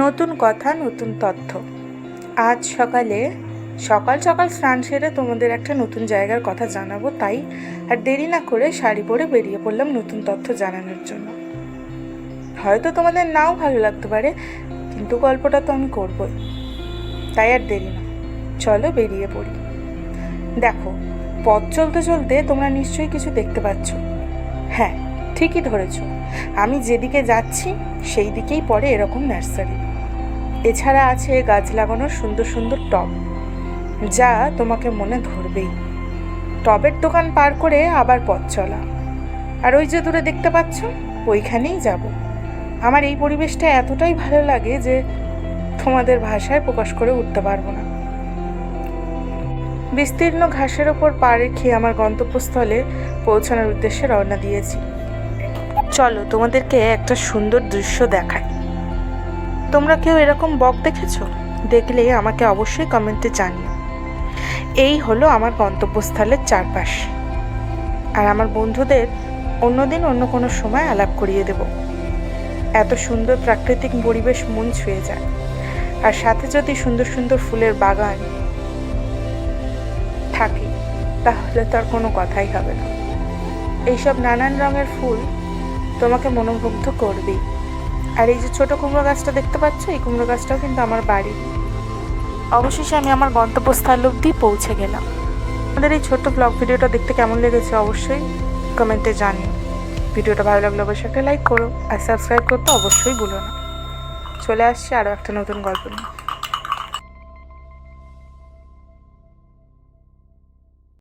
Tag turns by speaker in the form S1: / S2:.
S1: নতুন কথা, নতুন তথ্য। আজ সকাল সকাল স্নান সেরে তোমাদের একটা নতুন জায়গার কথা জানাবো, তাই আর দেরি না করে শাড়ি পরে বেরিয়ে পড়লাম নতুন তথ্য জানানোর জন্য। হয়তো তোমাদের নাও ভালো লাগতে পারে, কিন্তু গল্পটা তো আমি করবই, তাই আর দেরি না, চলো বেরিয়ে পড়ি। দেখো, পথ চলতে চলতে তোমরা নিশ্চয়ই কিছু দেখতে পাচ্ছ। হ্যাঁ, ঠিকই ধরেছ, আমি যেদিকে যাচ্ছি সেই দিকেই পড়ে এরকম নার্সারি। এছাড়া আছে গাছ লাগানোর সুন্দর সুন্দর টব, যা তোমাকে মনে ধরবেই। টবের দোকান পার করে আবার পথ চলা, আর ওই যে দূরে দেখতে পাচ্ছ, ওইখানেই যাব। আমার এই পরিবেশটা এতটাই ভালো লাগে যে তোমাদের ভাষায় প্রকাশ করে উঠতে পারবো না। বিস্তীর্ণ ঘাসের ওপর পা রেখে আমার গন্তব্যস্থলে পৌঁছানোর উদ্দেশ্যে রওনা দিয়েছি। চলো তোমাদেরকে একটা সুন্দর দৃশ্য দেখাই। তোমরা কেউ এরকম বক দেখেছো? দেখলে আমাকে অবশ্যই কমেন্টে জানিও। এই হলো আমার গন্তব্যস্থলের চারপাশ, আর আমার বন্ধুদের অন্যদিন অন্য কোনো সময় আলাপ করিয়ে দেব। এত সুন্দর প্রাকৃতিক পরিবেশ মন ছুঁয়ে যায়, আর সাথে যদি সুন্দর সুন্দর ফুলের বাগান থাকে তাহলে তার কোনো কথাই হবে না। এইসব নানান রঙের ফুল তোমাকে মনোমুগ্ধ করবেই। আর এই যে ছোট কুমড়ো গাছটা দেখতে পাচ্ছ, এই কুমড়ো গাছটাও কিন্তু আমার বাড়ি। অবশেষে আমি আমার গন্তব্যস্থল অবধি পৌঁছে গেলাম। আমাদের এই ছোট্ট ব্লগ ভিডিওটা দেখতে কেমন লেগেছে অবশ্যই কমেন্টে জানিও। ভিডিওটা ভালো লাগলে অবশ্যই একটা লাইক করো, আর সাবস্ক্রাইব করতে অবশ্যই ভুলো না। চলে আসছি আরও একটা নতুন গল্প নিয়ে।